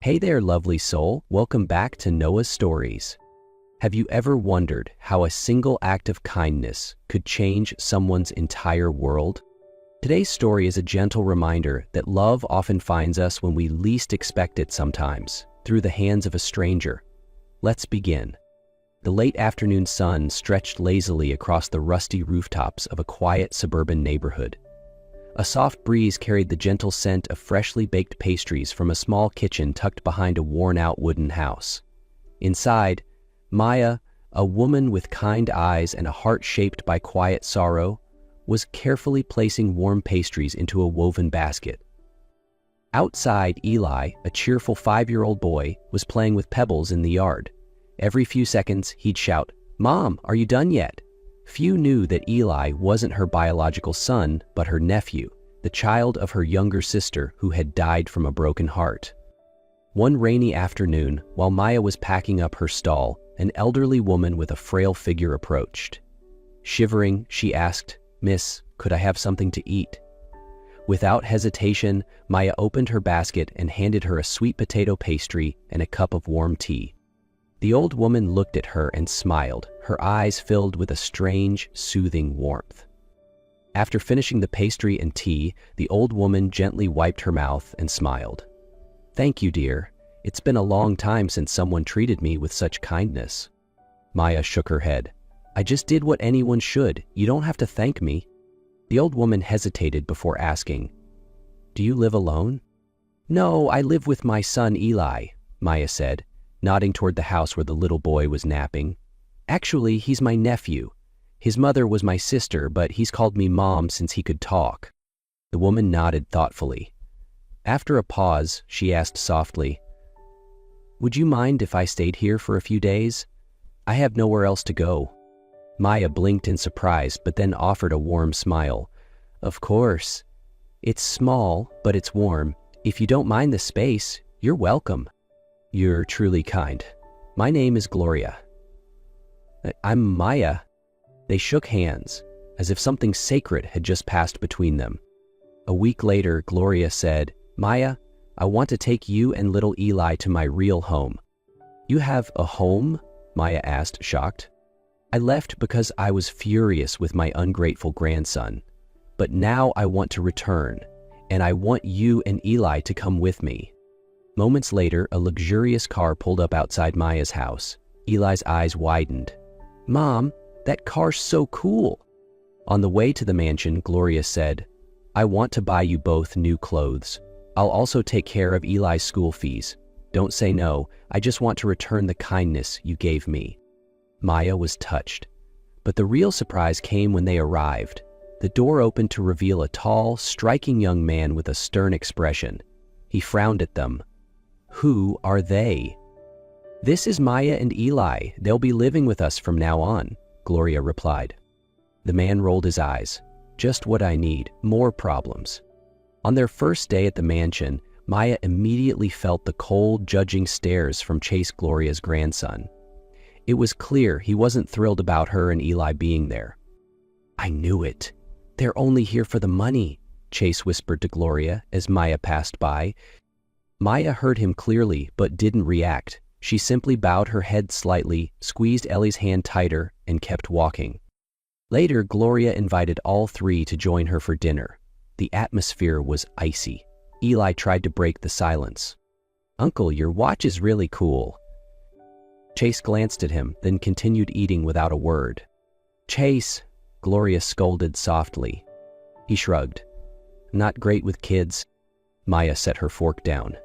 Hey there, lovely soul. Welcome back to Noah's Stories. Have you ever wondered how a single act of kindness could change someone's entire world? Today's story is a gentle reminder that love often finds us when we least expect it sometimes, through the hands of a stranger. Let's begin. The late afternoon sun stretched lazily across the rusty rooftops of a quiet suburban neighborhood. A soft breeze carried the gentle scent of freshly baked pastries from a small kitchen tucked behind a worn-out wooden house. Inside, Maya, a woman with kind eyes and a heart shaped by quiet sorrow, was carefully placing warm pastries into a woven basket. Outside, Eli, a cheerful 5-year-old boy, was playing with pebbles in the yard. Every few seconds, he'd shout, "Mom, are you done yet?" Few knew that Eli wasn't her biological son, but her nephew, the child of her younger sister who had died from a broken heart. One rainy afternoon, while Maya was packing up her stall, an elderly woman with a frail figure approached. Shivering, she asked, "Miss, could I have something to eat?" Without hesitation, Maya opened her basket and handed her a sweet potato pastry and a cup of warm tea. The old woman looked at her and smiled, her eyes filled with a strange, soothing warmth. After finishing the pastry and tea, the old woman gently wiped her mouth and smiled. "Thank you, dear. It's been a long time since someone treated me with such kindness." Maya shook her head. "I just did what anyone should. You don't have to thank me." The old woman hesitated before asking, "Do you live alone?" "No, I live with my son Eli," Maya said, nodding toward the house where the little boy was napping. "Actually, he's my nephew. His mother was my sister, but he's called me Mom since he could talk." The woman nodded thoughtfully. After a pause, she asked softly, "Would you mind if I stayed here for a few days? I have nowhere else to go." Maya blinked in surprise, but then offered a warm smile. "Of course. It's small, but it's warm. If you don't mind the space, you're welcome." "You're truly kind. My name is Gloria." "I'm Maya." They shook hands, as if something sacred had just passed between them. A week later, Gloria said, "Maya, I want to take you and little Eli to my real home." "You have a home?" Maya asked, shocked. "I left because I was furious with my ungrateful grandson. But now I want to return, and I want you and Eli to come with me." Moments later, a luxurious car pulled up outside Maya's house. Eli's eyes widened. "Mom, that car's so cool." On the way to the mansion, Gloria said, "I want to buy you both new clothes. I'll also take care of Eli's school fees. Don't say no, I just want to return the kindness you gave me." Maya was touched. But the real surprise came when they arrived. The door opened to reveal a tall, striking young man with a stern expression. He frowned at them. "Who are they?" "This is Maya and Eli. They'll be living with us from now on," Gloria replied. The man rolled his eyes. "Just what I need, more problems." On their first day at the mansion, Maya immediately felt the cold, judging stares from Chase, Gloria's grandson. It was clear he wasn't thrilled about her and Eli being there. "I knew it. They're only here for the money," Chase whispered to Gloria as Maya passed by. Maya heard him clearly but didn't react. She simply bowed her head slightly, squeezed Ellie's hand tighter, and kept walking. Later, Gloria invited all three to join her for dinner. The atmosphere was icy. Eli tried to break the silence. "Uncle, your watch is really cool." Chase glanced at him, then continued eating without a word. "Chase," Gloria scolded softly. He shrugged. "Not great with kids." Maya set her fork down.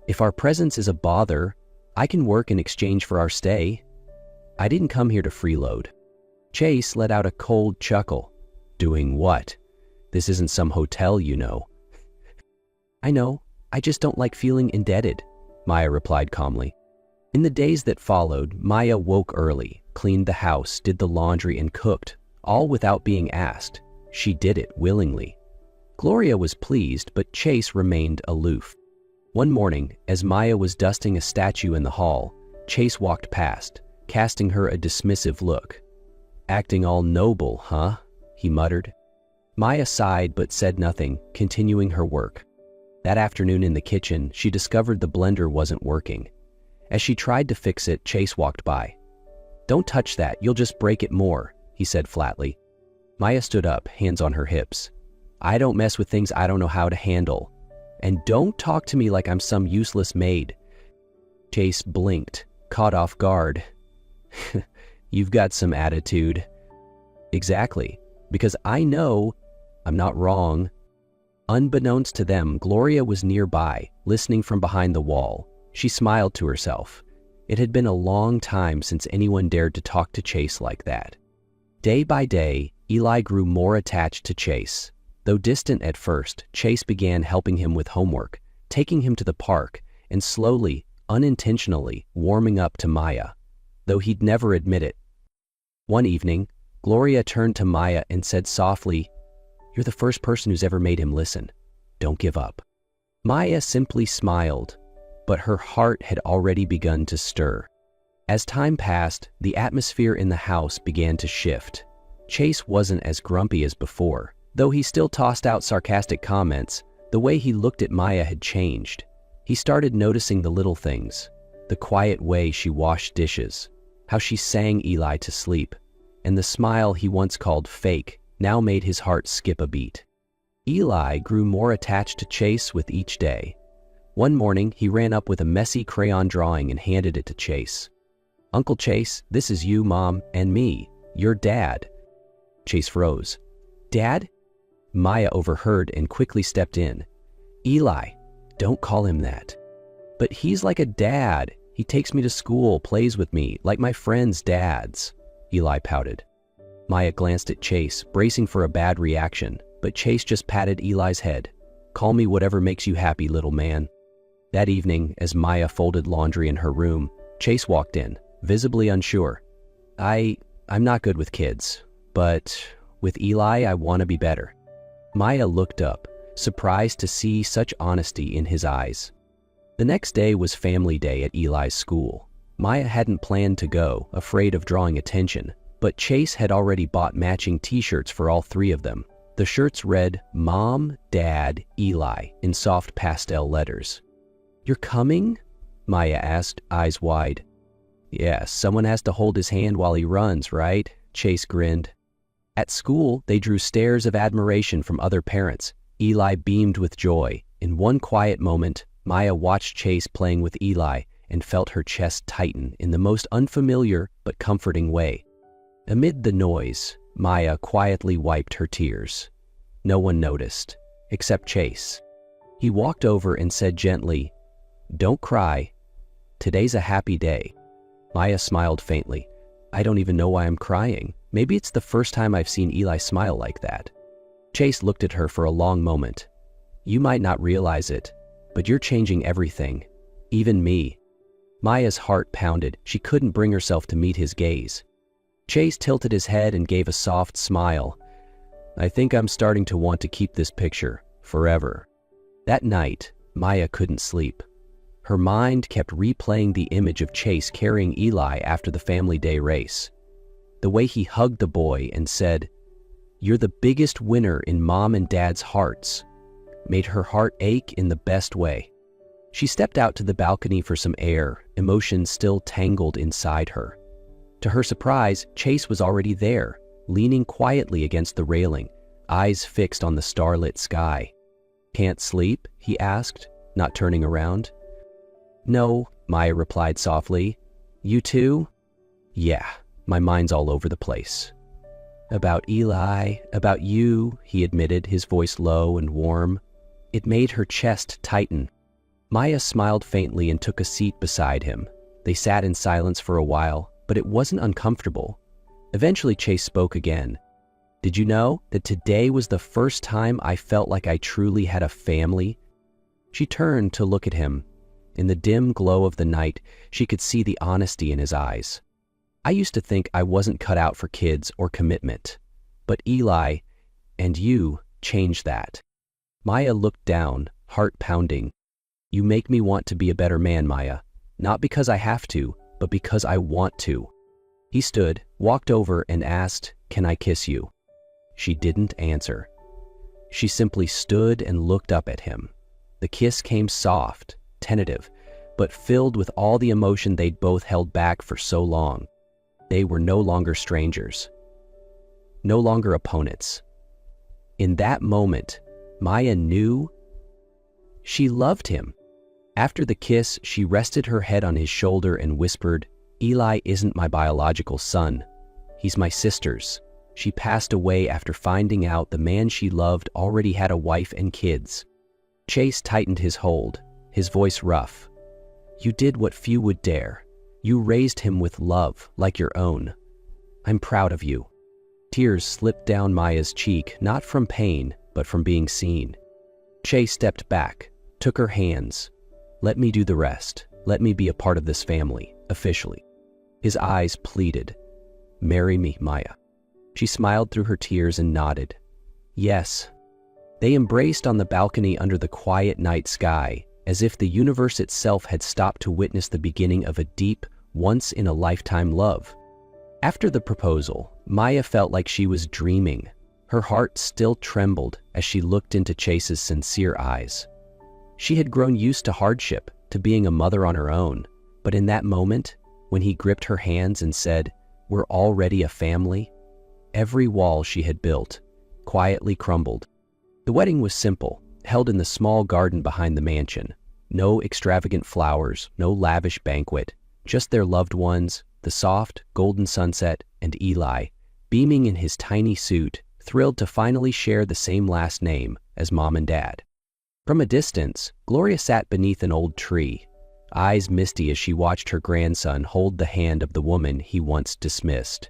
"If our presence is a bother, I can work in exchange for our stay. I didn't come here to freeload." Chase let out a cold chuckle. "Doing what? This isn't some hotel, you know." "I know. I just don't like feeling indebted," Maya replied calmly. In the days that followed, Maya woke early, cleaned the house, did the laundry, and cooked, all without being asked. She did it willingly. Gloria was pleased, but Chase remained aloof. One morning, as Maya was dusting a statue in the hall, Chase walked past, casting her a dismissive look. "Acting all noble, huh?" he muttered. Maya sighed but said nothing, continuing her work. That afternoon in the kitchen, she discovered the blender wasn't working. As she tried to fix it, Chase walked by. "Don't touch that, you'll just break it more," he said flatly. Maya stood up, hands on her hips. "I don't mess with things I don't know how to handle. And don't talk to me like I'm some useless maid." Chase blinked, caught off guard. "You've got some attitude." "Exactly, because I know I'm not wrong." Unbeknownst to them, Gloria was nearby, listening from behind the wall. She smiled to herself. It had been a long time since anyone dared to talk to Chase like that. Day by day, Eli grew more attached to Chase. Though distant at first, Chase began helping him with homework, taking him to the park, and slowly, unintentionally, warming up to Maya, though he'd never admit it. One evening, Gloria turned to Maya and said softly, "You're the first person who's ever made him listen. Don't give up." Maya simply smiled, but her heart had already begun to stir. As time passed, the atmosphere in the house began to shift. Chase wasn't as grumpy as before. Though he still tossed out sarcastic comments, the way he looked at Maya had changed. He started noticing the little things, the quiet way she washed dishes, how she sang Eli to sleep, and the smile he once called fake now made his heart skip a beat. Eli grew more attached to Chase with each day. One morning, he ran up with a messy crayon drawing and handed it to Chase. "Uncle Chase, this is you, Mom, and me, your dad." Chase froze. "Dad?" Maya overheard and quickly stepped in. "Eli, don't call him that." "But he's like a dad. He takes me to school, plays with me, like my friends' dads." Eli pouted. Maya glanced at Chase, bracing for a bad reaction, but Chase just patted Eli's head. "Call me whatever makes you happy, little man." That evening, as Maya folded laundry in her room, Chase walked in, visibly unsure. I'm not good with kids, but with Eli, I want to be better." Maya looked up, surprised to see such honesty in his eyes. The next day was family day at Eli's school. Maya hadn't planned to go, afraid of drawing attention, but Chase had already bought matching t-shirts for all three of them. The shirts read, "Mom, Dad, Eli," in soft pastel letters. "You're coming?" Maya asked, eyes wide. "Yes, someone has to hold his hand while he runs, right?" Chase grinned. At school, they drew stares of admiration from other parents. Eli beamed with joy. In one quiet moment, Maya watched Chase playing with Eli and felt her chest tighten in the most unfamiliar but comforting way. Amid the noise, Maya quietly wiped her tears. No one noticed, except Chase. He walked over and said gently, "Don't cry. Today's a happy day." Maya smiled faintly. "I don't even know why I'm crying. Maybe it's the first time I've seen Eli smile like that." Chase looked at her for a long moment. "You might not realize it, but you're changing everything. Even me." Maya's heart pounded. She couldn't bring herself to meet his gaze. Chase tilted his head and gave a soft smile. "I think I'm starting to want to keep this picture forever." That night, Maya couldn't sleep. Her mind kept replaying the image of Chase carrying Eli after the family day race. The way he hugged the boy and said, "You're the biggest winner in Mom and Dad's hearts," made her heart ache in the best way. She stepped out to the balcony for some air, emotions still tangled inside her. To her surprise, Chase was already there, leaning quietly against the railing, eyes fixed on the starlit sky. "Can't sleep?" he asked, not turning around. "No," Maya replied softly. "You too?" "Yeah, my mind's all over the place." "About Eli, about you," he admitted, his voice low and warm. It made her chest tighten. Maya smiled faintly and took a seat beside him. They sat in silence for a while, but it wasn't uncomfortable. Eventually Chase spoke again. "Did you know that today was the first time I felt like I truly had a family?" She turned to look at him. In the dim glow of the night, she could see the honesty in his eyes. "I used to think I wasn't cut out for kids or commitment. But Eli, and you, changed that." Maya looked down, heart pounding. "You make me want to be a better man, Maya. Not because I have to, but because I want to." He stood, walked over and asked, "Can I kiss you?" She didn't answer. She simply stood and looked up at him. The kiss came soft, tentative, but filled with all the emotion they'd both held back for so long. They were no longer strangers, no longer opponents. In that moment, Maya knew she loved him. After the kiss, she rested her head on his shoulder and whispered, "Eli isn't my biological son. He's my sister's. She passed away after finding out the man she loved already had a wife and kids." Chase tightened his hold, his voice rough. "You did what few would dare. You raised him with love, like your own. I'm proud of you." Tears slipped down Maya's cheek, not from pain, but from being seen. Chase stepped back, took her hands. "Let me do the rest. Let me be a part of this family, officially." His eyes pleaded, "Marry me, Maya." She smiled through her tears and nodded. Yes. They embraced on the balcony under the quiet night sky, as if the universe itself had stopped to witness the beginning of a deep, once-in-a-lifetime love. After the proposal, Maya felt like she was dreaming. Her heart still trembled as she looked into Chase's sincere eyes. She had grown used to hardship, to being a mother on her own, but in that moment, when he gripped her hands and said, "We're already a family," every wall she had built quietly crumbled. The wedding was simple, held in the small garden behind the mansion. No extravagant flowers, no lavish banquet, just their loved ones, the soft, golden sunset, and Eli, beaming in his tiny suit, thrilled to finally share the same last name as Mom and Dad. From a distance, Gloria sat beneath an old tree, eyes misty as she watched her grandson hold the hand of the woman he once dismissed.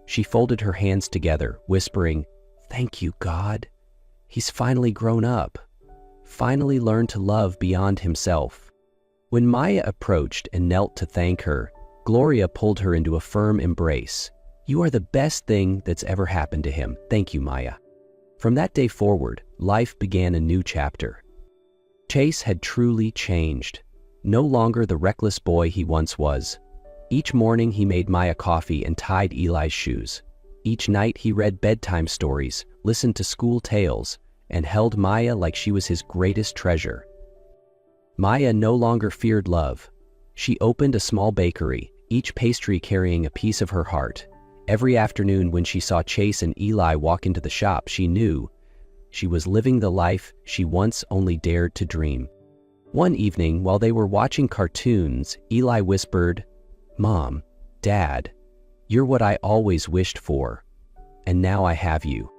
She folded her hands together, whispering, "Thank you, God. He's finally grown up, finally learned to love beyond himself." When Maya approached and knelt to thank her, Gloria pulled her into a firm embrace. "You are the best thing that's ever happened to him. Thank you, Maya." From that day forward, life began a new chapter. Chase had truly changed. No longer the reckless boy he once was. Each morning he made Maya coffee and tied Eli's shoes. Each night he read bedtime stories, listened to school tales, and held Maya like she was his greatest treasure. Maya no longer feared love. She opened a small bakery, each pastry carrying a piece of her heart. Every afternoon when she saw Chase and Eli walk into the shop, she knew she was living the life she once only dared to dream. One evening, while they were watching cartoons, Eli whispered, "Mom, Dad, you're what I always wished for, and now I have you."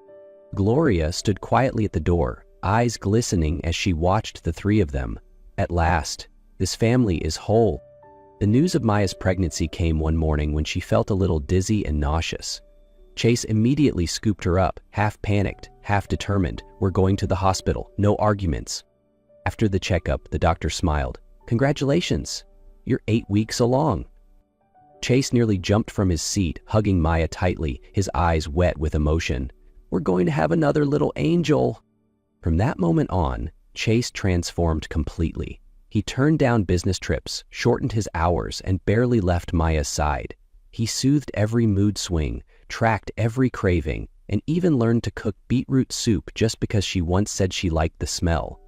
Gloria stood quietly at the door, eyes glistening as she watched the three of them. At last, this family is whole. The news of Maya's pregnancy came one morning when she felt a little dizzy and nauseous. Chase immediately scooped her up, half panicked, half determined. "We're going to the hospital, no arguments." After the checkup, the doctor smiled. "Congratulations, you're 8 weeks along." Chase nearly jumped from his seat, hugging Maya tightly, his eyes wet with emotion. "We're going to have another little angel." From that moment on, Chase transformed completely. He turned down business trips, shortened his hours, and barely left Maya's side. He soothed every mood swing, tracked every craving, and even learned to cook beetroot soup just because she once said she liked the smell.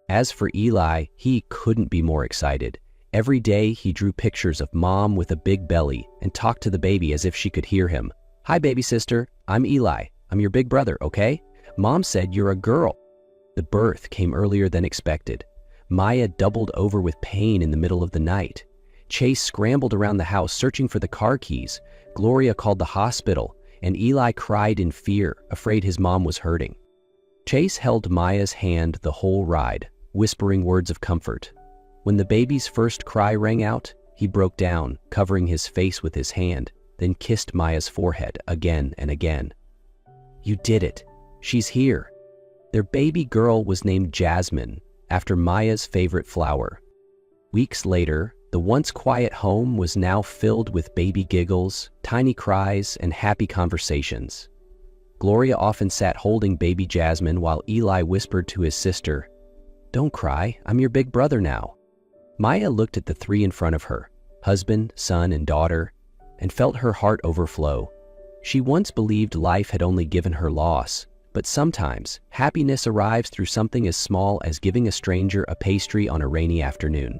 As for Eli, he couldn't be more excited. Every day he drew pictures of Mom with a big belly and talked to the baby as if she could hear him. "Hi, baby sister. I'm Eli. I'm your big brother, okay? Mom said you're a girl." The birth came earlier than expected. Maya doubled over with pain in the middle of the night. Chase scrambled around the house searching for the car keys. Gloria called the hospital, and Eli cried in fear, afraid his mom was hurting. Chase held Maya's hand the whole ride, whispering words of comfort. When the baby's first cry rang out, he broke down, covering his face with his hand, then kissed Maya's forehead again and again. "You did it. She's here." Their baby girl was named Jasmine, after Maya's favorite flower. Weeks later, the once quiet home was now filled with baby giggles, tiny cries, and happy conversations. Gloria often sat holding baby Jasmine while Eli whispered to his sister, "Don't cry, I'm your big brother now." Maya looked at the three in front of her, husband, son, and daughter, and felt her heart overflow. She once believed life had only given her loss, But sometimes, happiness arrives through something as small as giving a stranger a pastry on a rainy afternoon.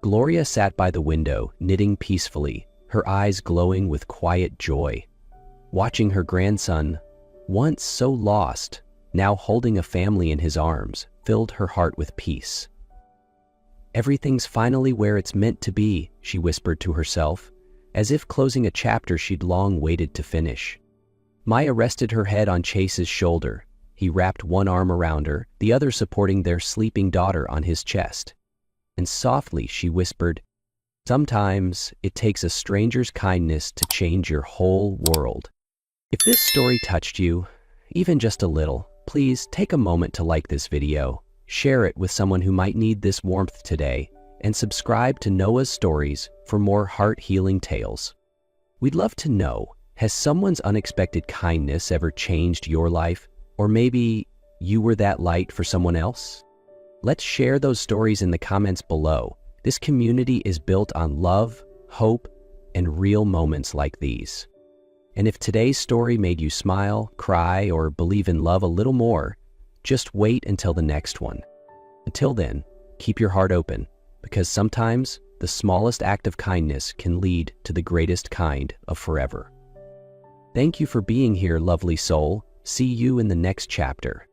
Gloria sat by the window, knitting peacefully, her eyes glowing with quiet joy. Watching her grandson, once so lost, now holding a family in his arms, filled her heart with peace. "Everything's finally where it's meant to be," she whispered to herself, as if closing a chapter she'd long waited to finish. Maya rested her head on Chase's shoulder. He wrapped one arm around her, the other supporting their sleeping daughter on his chest. And softly she whispered, "Sometimes it takes a stranger's kindness to change your whole world." If this story touched you, even just a little, please take a moment to like this video, share it with someone who might need this warmth today, and subscribe to Noah's Stories for more heart-healing tales. We'd love to know, has someone's unexpected kindness ever changed your life? Or maybe you were that light for someone else? Let's share those stories in the comments below. This community is built on love, hope, and real moments like these. And if today's story made you smile, cry, or believe in love a little more, just wait until the next one. Until then, keep your heart open, because sometimes the smallest act of kindness can lead to the greatest kind of forever. Thank you for being here, lovely soul. See you in the next chapter.